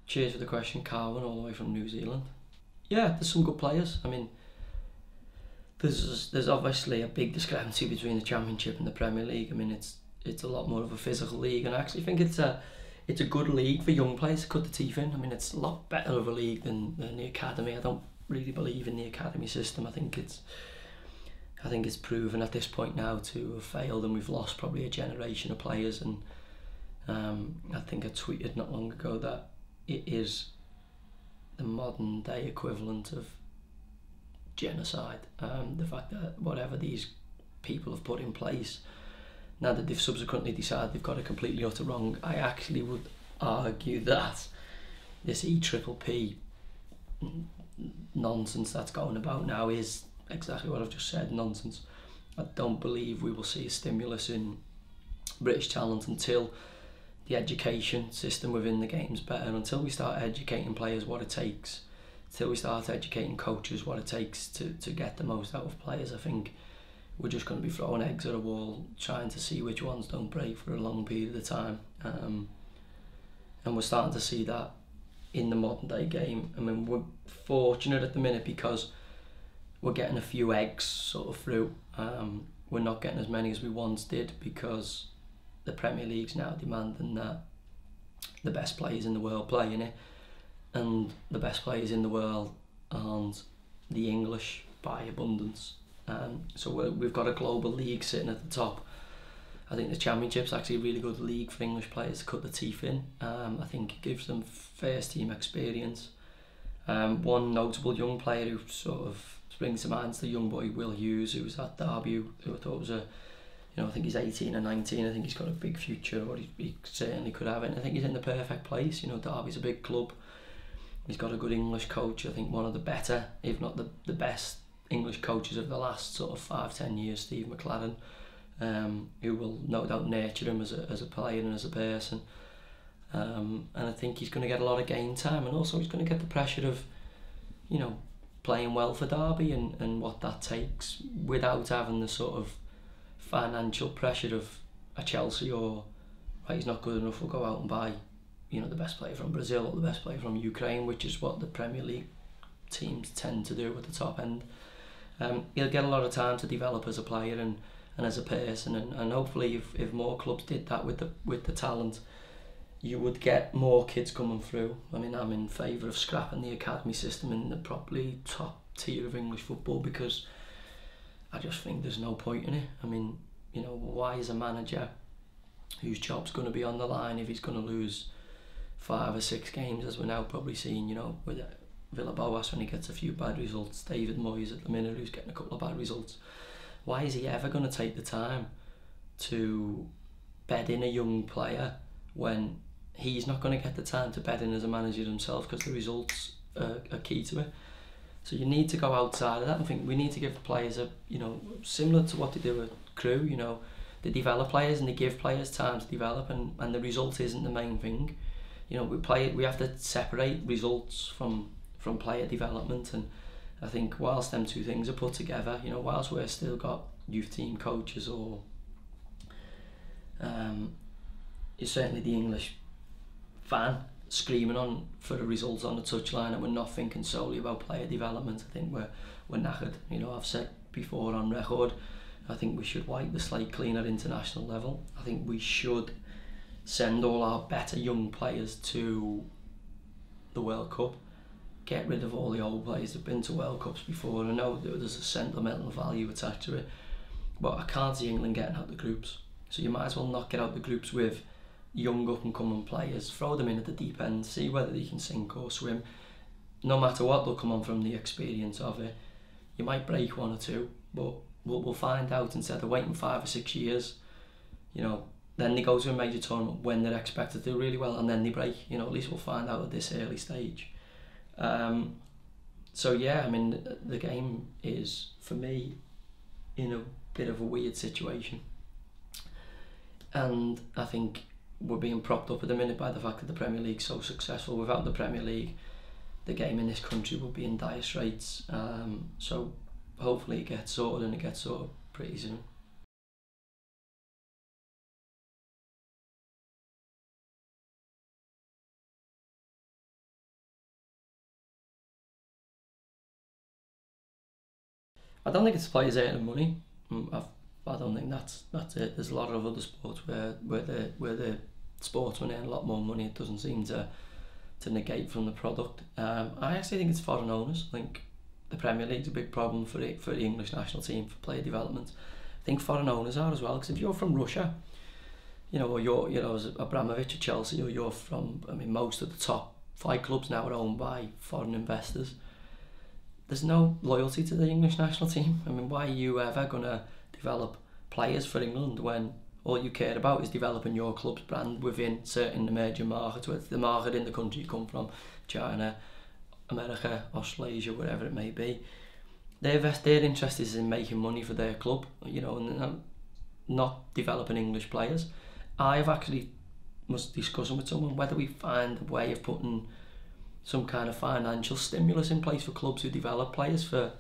Cheers for the question, Carwin, all the way from New Zealand. Yeah, there's some good players. I mean, there's obviously a big discrepancy between the Championship and the Premier League. I mean, it's a lot more of a physical league, and I actually think it's a good league for young players to cut the teeth in. I mean, it's a lot better of a league than the academy. I don't really believe in the academy system. I think it's proven at this point now to have failed, and we've lost probably a generation of players. And I think I tweeted not long ago that it is the modern day equivalent of genocide. The fact that whatever these people have put in place, now that they've subsequently decided they've got it completely utter wrong, I actually would argue that this EPPP nonsense that's going about now is exactly what I've just said, nonsense. I don't believe we will see a stimulus in British talent until the education system within the game's better, until we start educating players what it takes, until we start educating coaches what it takes to get the most out of players. I think we're just going to be throwing eggs at a wall, trying to see which ones don't break for a long period of time. And we're starting to see that in the modern day game. I mean, we're fortunate at the minute because we're getting a few eggs sort of through. We're not getting as many as we once did because the Premier League's now demanding that the best players in the world play in it, and the best players in the world aren't the English by abundance. So we've got a global league sitting at the top. I think the Championship's actually a really good league for English players to cut the teeth in. I think it gives them first team experience. One notable young player who sort of springs to mind is the young boy Will Hughes, who was at Derby, who I thought was I think he's 18 or 19. I think he's got a big future, or he certainly could have it. And I think he's in the perfect place. Derby's a big club. He's got a good English coach. I think one of the better, if not the best, English coaches of the last sort of 5-10 years, Steve McLaren, who will no doubt nurture him as a player and as a person. And I think he's going to get a lot of game time, and also he's going to get the pressure of, playing well for Derby and what that takes, without having the sort of financial pressure of a Chelsea, or he's not good enough, we'll go out and buy the best player from Brazil or the best player from Ukraine, which is what the Premier League teams tend to do at the top end. He'll get a lot of time to develop as a player and as a person, and hopefully if more clubs did that with the talent, you would get more kids coming through. I mean, I'm in favour of scrapping the academy system in the properly top tier of English football, because I just think there's no point in it. I mean, why is a manager whose job's going to be on the line, if he's going to lose 5 or 6 games, as we're now probably seeing, with Villa-Boas when he gets a few bad results, David Moyes at the minute who's getting a couple of bad results, why is he ever going to take the time to bed in a young player when he's not going to get the time to bed in as a manager himself, because the results are key to it? So you need to go outside of that. I think we need to give the players similar to what they do at Crew, they develop players and they give players time to develop, and the result isn't the main thing. We have to separate results from player development, and I think whilst them two things are put together, whilst we're still got youth team coaches, or certainly the English fan screaming on for the results on the touchline, and we're not thinking solely about player development, I think we're knackered. I've said before on record, I think we should wipe the slate clean at international level. I think we should send all our better young players to the World Cup, get rid of all the old players that have been to World Cups before. I know there's a sentimental value attached to it, but I can't see England getting out the groups. So you might as well not get out the groups with young up and coming players, throw them in at the deep end, see whether they can sink or swim. No matter what, they'll come on from the experience of it. You might break 1 or 2, but we'll find out instead of waiting 5 or 6 years. Then they go to a major tournament when they're expected to do really well, and then they break. At least we'll find out at this early stage. So yeah, I mean, the game is, for me, in a bit of a weird situation, and I think we're being propped up at the minute by the fact that the Premier League's so successful. Without the Premier League, the game in this country would be in dire straits. So hopefully it gets sorted, and it gets sorted pretty soon. I don't think it's players earning money. I don't think that's it. There's a lot of other sports where the sportsmen earn a lot more money. It doesn't seem to negate from the product. I actually think it's foreign owners. I think the Premier League's a big problem for the English national team for player development. I think foreign owners are as well, because if you're from Russia, or you're as Abramovich at Chelsea, or you're from, most of the top 5 clubs now are owned by foreign investors. There's no loyalty to the English national team. Why are you ever going to develop players for England when all you care about is developing your club's brand within certain emerging markets, whether it's the market in the country you come from, China, America, Australasia, wherever it may be. Their interest is in making money for their club, and not developing English players. I've actually was discussing with someone whether we find a way of putting some kind of financial stimulus in place for clubs who develop players for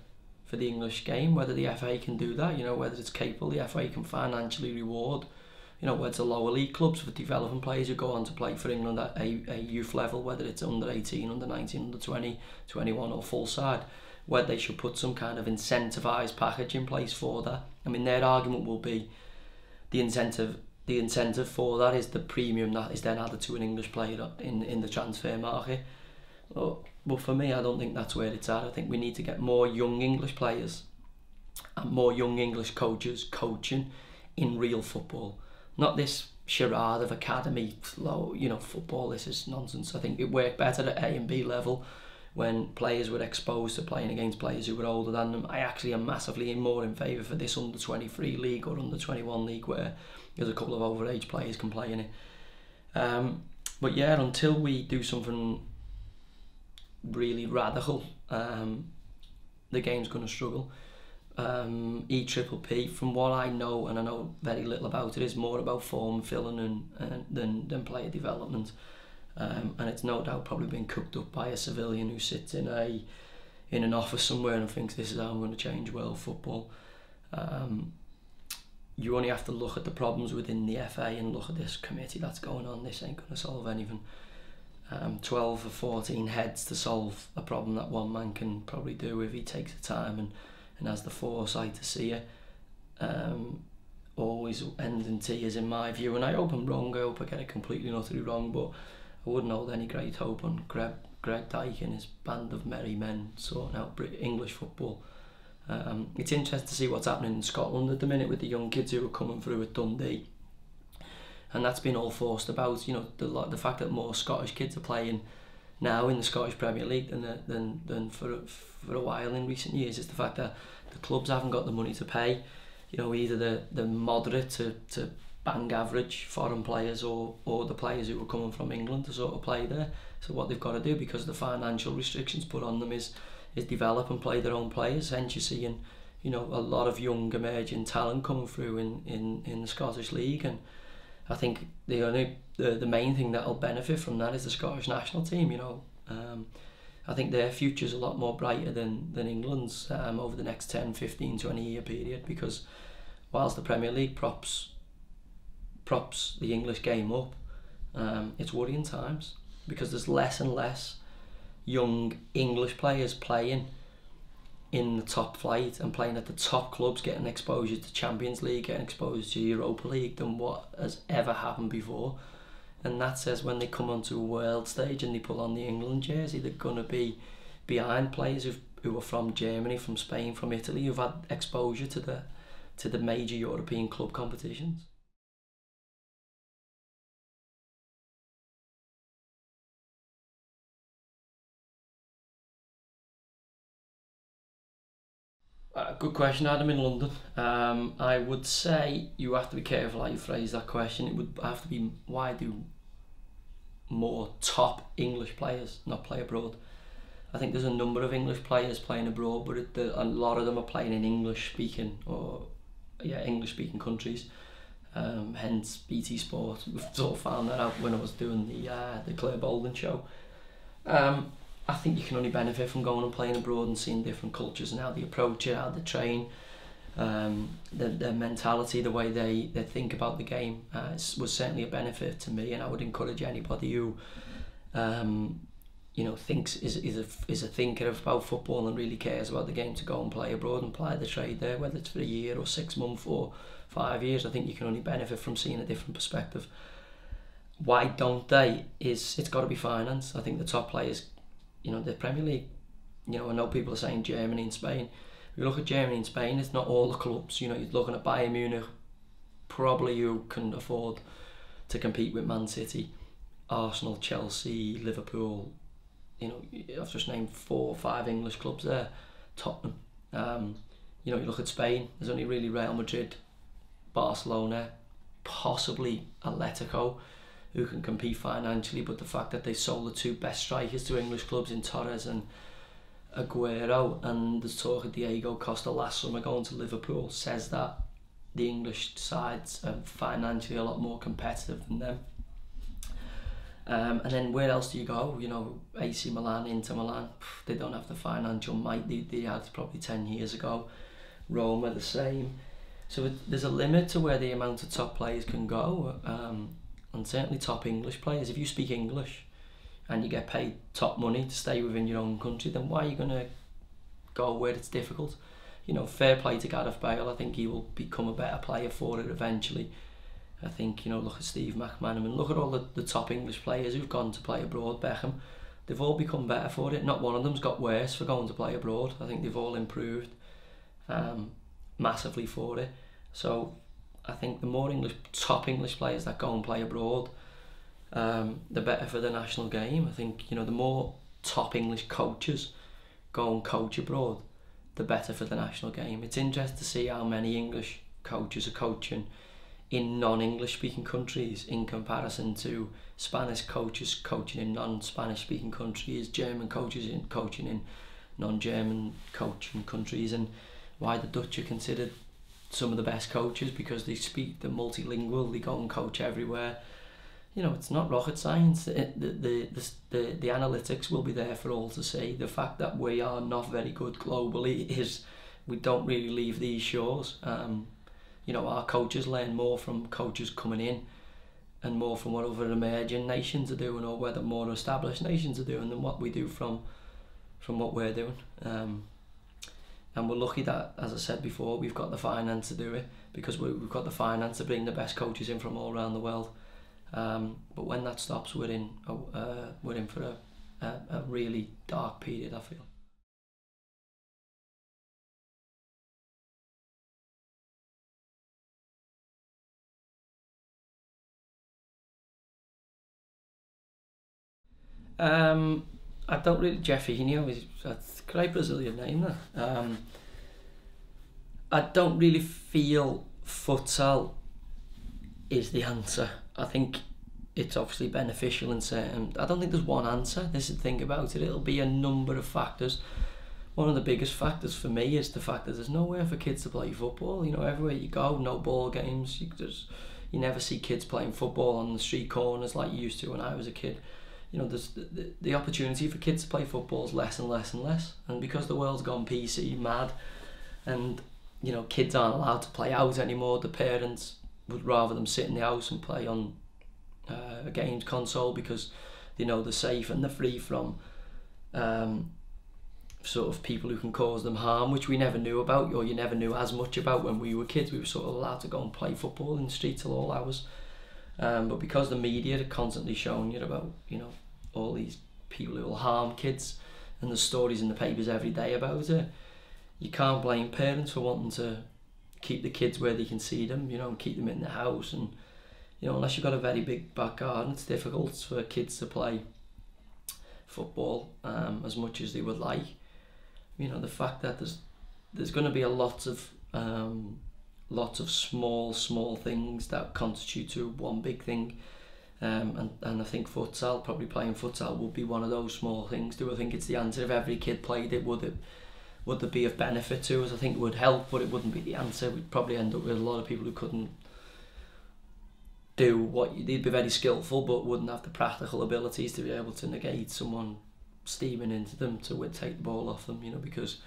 the English game, whether the FA can do that, whether it's capable, the FA can financially reward, whether it's the lower league clubs for developing players who go on to play for England at a youth level, whether it's under 18, under 19, under 20, 21 or full side, whether they should put some kind of incentivised package in place for that. Their argument will be the incentive for that is the premium that is then added to an English player in the transfer market. But for me, I don't think that's where it's at. I think we need to get more young English players and more young English coaches coaching in real football. Not this charade of academy, football. This is nonsense. I think it worked better at A and B level when players were exposed to playing against players who were older than them. I actually am massively more in favour for this under 23 league or under 21 league where there's a couple of overage players can play in it. But yeah, until we do something really radical, the game's going to struggle. EPPP, from what I know, and I know very little about it, is more about form filling than player development. And it's no doubt probably been cooked up by a civilian who sits in an office somewhere and thinks this is how I'm going to change world football. You only have to look at the problems within the FA and look at this committee that's going on. This ain't going to solve anything. 12 or 14 heads to solve a problem that one man can probably do if he takes the time and has the foresight to see it. Always ends in tears in my view, and I hope I'm wrong. I hope I get it completely and utterly wrong, but I wouldn't hold any great hope on Greg Dyke and his band of merry men sorting out English football. It's interesting to see what's happening in Scotland at the minute with the young kids who are coming through at Dundee, and that's been all forced about. The fact that more Scottish kids are playing now in the Scottish Premier League than for a while in recent years is the fact that the clubs haven't got the money to pay, either the moderate to bang average foreign players or the players who are coming from England to sort of play there. So what they've got to do, because the financial restrictions put on them, is develop and play their own players. Hence you're seeing a lot of young emerging talent coming through in the Scottish League, and I think the main thing that'll benefit from that is the Scottish national team. I think their future's a lot more brighter than England's over the next 10, 15, 20 year period, because whilst the Premier League props the English game up, it's worrying times, because there's less and less young English players playing in the top flight and playing at the top clubs, getting exposure to Champions League, getting exposure to Europa League than what has ever happened before. And that says when they come onto a world stage and they pull on the England jersey, they're going to be behind players who are from Germany, from Spain, from Italy, who've had exposure to the major European club competitions. Good question, Adam, in London. I would say you have to be careful how you phrase that question. It would have to be, why do more top English players not play abroad? I think there's a number of English players playing abroad, but a lot of them are playing in English-speaking countries. Hence BT Sport. We've sort of found that out when I was doing the Claire Bolden show. I think you can only benefit from going and playing abroad and seeing different cultures and how they approach it, how they train, their mentality, the way they think about the game was certainly a benefit to me, and I would encourage anybody who thinks is a thinker about football and really cares about the game, to go and play abroad and apply the trade there, whether it's for a year or 6 months or 5 years. I think you can only benefit from seeing a different perspective. Why don't they? It's got to be finance. I think the top players, the Premier League, I know people are saying Germany and Spain. If you look at Germany and Spain, it's not all the clubs. You're looking at Bayern Munich, probably who can afford to compete with Man City, Arsenal, Chelsea, Liverpool. I've just named 4 or 5 English clubs there. Tottenham. You look at Spain, there's only really Real Madrid, Barcelona, possibly Atletico, who can compete financially, but the fact that they sold the 2 best strikers to English clubs in Torres and Aguero, and there's talk of Diego Costa last summer going to Liverpool, says that the English sides are financially a lot more competitive than them. And then where else do you go? AC Milan, Inter Milan, they don't have the financial might they had probably 10 years ago. Rome are the same. So there's a limit to where the amount of top players can go, and certainly top English players. If you speak English and you get paid top money to stay within your own country, then why are you going to go where it's difficult? Fair play to Gareth Bale. I think he will become a better player for it eventually. I think, look at Steve McManaman, look at all the top English players who've gone to play abroad, Beckham, they've all become better for it. Not one of them's got worse for going to play abroad. I think they've all improved massively for it. So I think the more top English players that go and play abroad, the better for the national game. I think, the more top English coaches go and coach abroad, the better for the national game. It's interesting to see how many English coaches are coaching in non-English speaking countries in comparison to Spanish coaches coaching in non-Spanish speaking countries, German coaches coaching in non-German coaching countries, and why the Dutch are considered some of the best coaches because they speak the multilingual, they go and coach everywhere. It's not rocket science. The analytics will be there for all to see. The fact that we are not very good globally is we don't really leave these shores. Our coaches learn more from coaches coming in and more from what other emerging nations are doing, or whether more established nations are doing, than what we do from what we're doing. And we're lucky that, as I said before, we've got the finance to do it, because we've got the finance to bring the best coaches in from all around the world. But when that stops, we're in for a really dark period, I feel. I don't really, Jeffinho, that's a great Brazilian name there. I don't really feel futsal is the answer. I think it's obviously beneficial in certain, I don't think there's one answer. This is the thing about it, it'll be a number of factors. One of the biggest factors for me is the fact that there's nowhere for kids to play football. Everywhere you go, no ball games, you never see kids playing football on the street corners like you used to when I was a kid. There's the opportunity for kids to play football is less and less and less, and because the world's gone PC mad, and kids aren't allowed to play out anymore, the parents would rather them sit in the house and play on a games console because they know they're safe and they're free from sort of people who can cause them harm, which we never knew about, or you never knew as much about when we were kids. We were sort of allowed to go and play football in the street till all hours. But because the media are constantly showing you about, all these people who will harm kids, and there's stories in the papers every day about it, you can't blame parents for wanting to keep the kids where they can see them, and keep them in the house. And, unless you've got a very big back garden, it's difficult for kids to play football as much as they would like. The fact that there's going to be a lots of small things that constitute to one big thing, and I think probably playing futsal would be one of those small things. Do I think it's the answer? If every kid played it, would there be of benefit to us? I think it would help, but it wouldn't be the answer. We'd probably end up with a lot of people who couldn't do they'd be very skillful but wouldn't have the practical abilities to be able to negate someone steaming into them to take the ball off them, because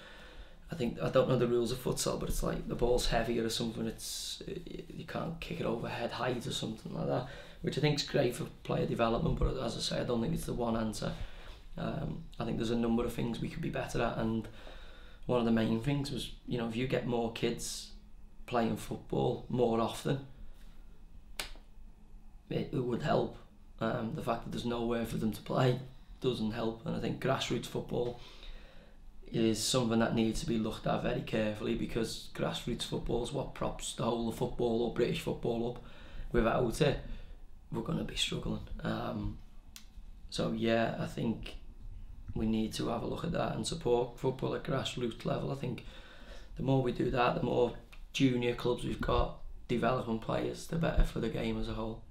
I don't know the rules of futsal, but it's like the ball's heavier or something. You can't kick it over head height or something like that, which I think is great for player development. But as I say, I don't think it's the one answer. I think there's a number of things we could be better at, and one of the main things was, you know, if you get more kids playing football more often, it would help. The fact that there's nowhere for them to play doesn't help, and I think grassroots football is something that needs to be looked at very carefully, because grassroots football is what props the whole of football or British football up. Without it, we're going to be struggling. So yeah, I think we need to have a look at that and support football at grassroots level. I think the more we do that, the more junior clubs we've got developing players, the better for the game as a whole.